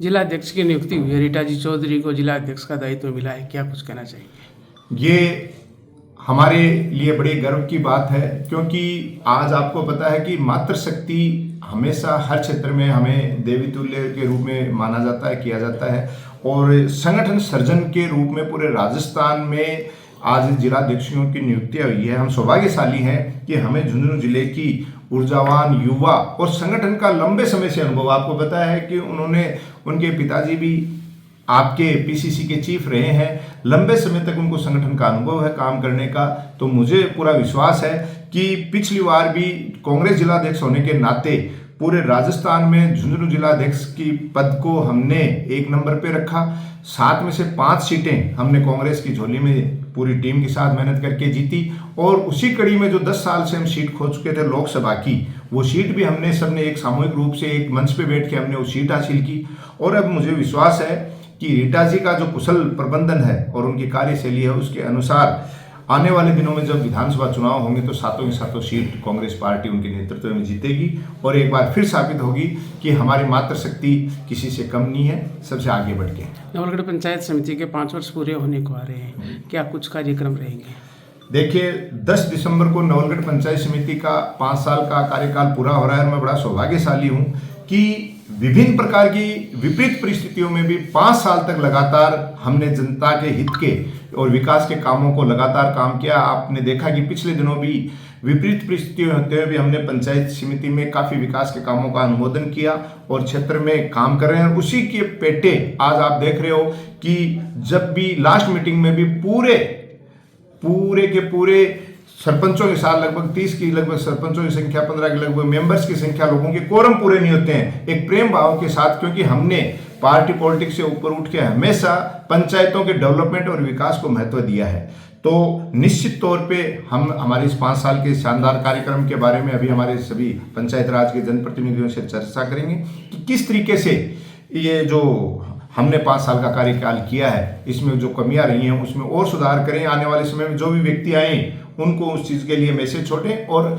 जिला अध्यक्ष की नियुक्ति हुई है, रीटा जी चौधरी को जिला अध्यक्ष का दायित्व मिला है, क्या कुछ कहना चाहिए? ये हमारे लिए बड़े गर्व की बात है, क्योंकि आज आपको पता है कि मातृशक्ति हमेशा हर क्षेत्र में हमें देवी तुल्य के रूप में माना जाता है, किया जाता है। और संगठन सर्जन के रूप में पूरे राजस्थान में आज जिलाध्यक्षों की नियुक्ति हुई है। हम सौभाग्यशाली हैं कि हमें झुंझुनू जिले की ऊर्जावान युवा और संगठन का लंबे समय से अनुभव, आपको पता है कि उनके पिताजी भी आपके पीसीसी के चीफ रहे हैं, लंबे समय तक उनको संगठन का अनुभव है काम करने का। तो मुझे पूरा विश्वास है कि पिछली बार भी कांग्रेस जिलाध्यक्ष होने के नाते पूरे राजस्थान में झुंझुनू जिलाध्यक्ष की पद को हमने 1 नंबर पे रखा। 7 में से 5 सीटें हमने कांग्रेस की झोली में पूरी टीम के साथ मेहनत करके जीती। और उसी कड़ी में जो 10 साल से हम सीट खो चुके थे लोकसभा की, वो सीट भी हमने सबने एक सामूहिक रूप से एक मंच पे बैठ के हमने वो सीट हासिल की। और अब मुझे विश्वास है कि रीटा जी का जो कुशल प्रबंधन है और उनकी कार्यशैली है, उसके अनुसार आने वाले दिनों में जब विधानसभा चुनाव होंगे तो सातों की सातों सीट कांग्रेस पार्टी उनके नेतृत्व में जीतेगी। और एक बार फिर साबित होगी कि हमारी मातृशक्ति किसी से कम नहीं है, सबसे आगे बढ़ के। नवलगढ़ पंचायत समिति के 5 वर्ष पूरे होने को आ रहे हैं, क्या कुछ कार्यक्रम रहेंगे? देखिए, 10 दिसंबर को नवलगढ़ पंचायत समिति का 5 साल का कार्यकाल पूरा हो रहा है और मैं बड़ा सौभाग्यशाली हूँ कि विभिन्न प्रकार की विपरीत परिस्थितियों में भी 5 साल तक लगातार हमने जनता के हित के और विकास के कामों को लगातार काम किया। आपने देखा कि पिछले दिनों भी विपरीत परिस्थितियों होते हुए भी हमने पंचायत समिति में काफ़ी विकास के कामों का अनुमोदन किया और क्षेत्र में काम कर रहे हैं। उसी के पेटे आज आप देख रहे हो कि जब भी लास्ट मीटिंग में भी पूरे के पूरे सरपंचों के साथ लगभग 30 की लगभग सरपंचों की संख्या, 15 की लगभग मेंबर्स की संख्या, लोगों के कोरम पूरे नहीं होते हैं एक प्रेम भाव के साथ, क्योंकि हमने पार्टी पॉलिटिक्स से ऊपर उठ के हमेशा पंचायतों के डेवलपमेंट और विकास को महत्व दिया है। तो निश्चित तौर पे हम हमारे इस 5 साल के शानदार कार्यक्रम के बारे में अभी हमारे सभी पंचायत राज के जनप्रतिनिधियों से चर्चा करेंगे कि किस तरीके से ये जो हमने 5 साल का कार्यकाल किया है, इसमें जो कमियां रही हैं उसमें और सुधार करें। आने वाले समय में जो भी व्यक्ति आए उनको उस चीज़ के लिए मैसेज छोड़ें और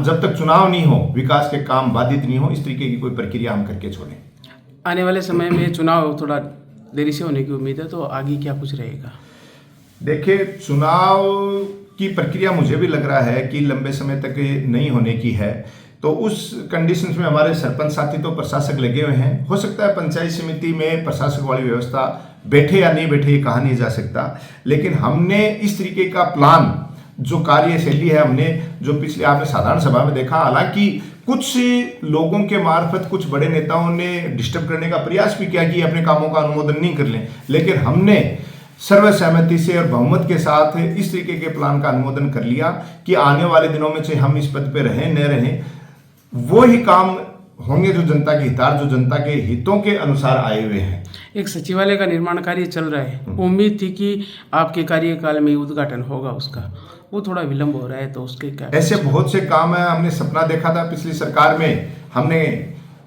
जब तक चुनाव नहीं हो, विकास के काम बाधित नहीं हो, इस तरीके की कोई प्रक्रिया हम करके छोड़ें। आने वाले समय में चुनाव थोड़ा देरी से होने की उम्मीद है, तो आगे क्या कुछ रहेगा? देखिए, चुनाव की प्रक्रिया मुझे भी लग रहा है कि लंबे समय तक नहीं होने की है। तो उस कंडीशंस में हमारे सरपंच साथी तो प्रशासक लगे हुए हैं। हो सकता है पंचायत समिति में प्रशासक वाली व्यवस्था बैठे या नहीं बैठे ये कहा नहीं जा सकता, लेकिन हमने इस तरीके का प्लान, जो कार्यशैली है, हमने जो पिछले आपने साधारण सभा में देखा, हालांकि कुछ लोगों के मार्फत कुछ बड़े नेताओं ने डिस्टर्ब करने का प्रयास भी किया कि अपने कामों का अनुमोदन नहीं कर लें, लेकिन हमने सर्वसहमति से और बहुमत के साथ इस तरीके के प्लान का अनुमोदन कर लिया कि आने वाले दिनों में चाहे हम इस पद पे रहें न रहें, वो ही काम होंगे जो जनता के हितार्थ, जो जनता के हितों के अनुसार आए हुए हैं। एक सचिवालय का निर्माण कार्य चल रहा है, उम्मीद थी कि आपके कार्यकाल में उद्घाटन होगा उसका, वो थोड़ा विलंब हो रहा है, तो उसके क्या? ऐसे बहुत से काम है। हमने सपना देखा था पिछली सरकार में, हमने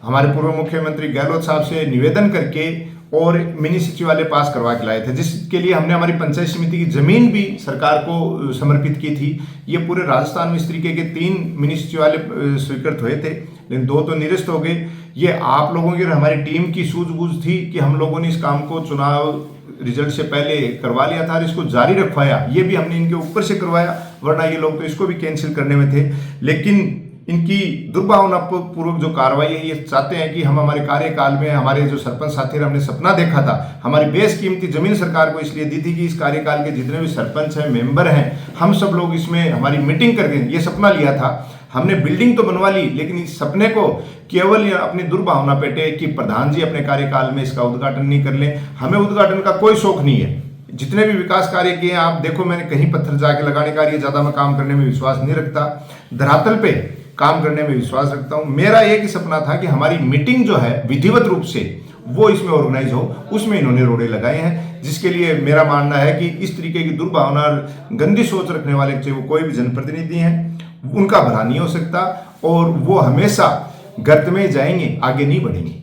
हमारे पूर्व मुख्यमंत्री गहलोत साहब से निवेदन करके और मिनी सचिवालय पास करवा के लाए थे, जिसके लिए हमने हमारी पंचायत समिति की जमीन भी सरकार को समर्पित की थी। ये पूरे राजस्थान में इस तरीके के 3 मिनी सचिवालय स्वीकृत हुए थे, लेकिन 2 तो निरस्त हो गए। ये आप लोगों की और हमारी टीम की सूझबूझ थी कि हम लोगों ने इस काम को चुनाव रिजल्ट से पहले करवा लिया था और इसको जारी रखवाया। ये भी हमने इनके ऊपर से करवाया, वरना ये लोग तो इसको भी कैंसिल करने में थे। लेकिन इनकी दुर्भावनापूर्वक जो कार्रवाई है, ये चाहते हैं कि हम हमारे कार्यकाल में हमारे जो सरपंच साथी, हमने सपना देखा था, हमारी बेशकीमती जमीन सरकार को इसलिए दी थी कि इस कार्यकाल के जितने भी सरपंच हैं, मेंबर हैं, हम सब लोग इसमें हमारी मीटिंग करके ये सपना लिया था। हमने बिल्डिंग तो बनवा ली, लेकिन इस सपने को केवल अपनी दुर्भावना पेटे कि प्रधान जी अपने कार्यकाल में इसका उद्घाटन नहीं कर लें। हमें उद्घाटन का कोई शौक नहीं है। जितने भी विकास कार्य किए हैं, आप देखो, मैंने कहीं पत्थर जाके लगाने का ज़्यादा मैं काम करने में विश्वास नहीं रखता, धरातल पे काम करने में विश्वास रखता हूँ। मेरा एक ही सपना था कि हमारी मीटिंग जो है विधिवत रूप से वो इसमें ऑर्गेनाइज हो, उसमें इन्होंने रोड़े लगाए हैं, जिसके लिए मेरा मानना है कि इस तरीके की दुर्भावना और गंदी सोच रखने वाले चाहे वो कोई भी जनप्रतिनिधि हैं, उनका भला नहीं हो सकता और वो हमेशा गर्त में जाएंगे, आगे नहीं बढ़ेंगे।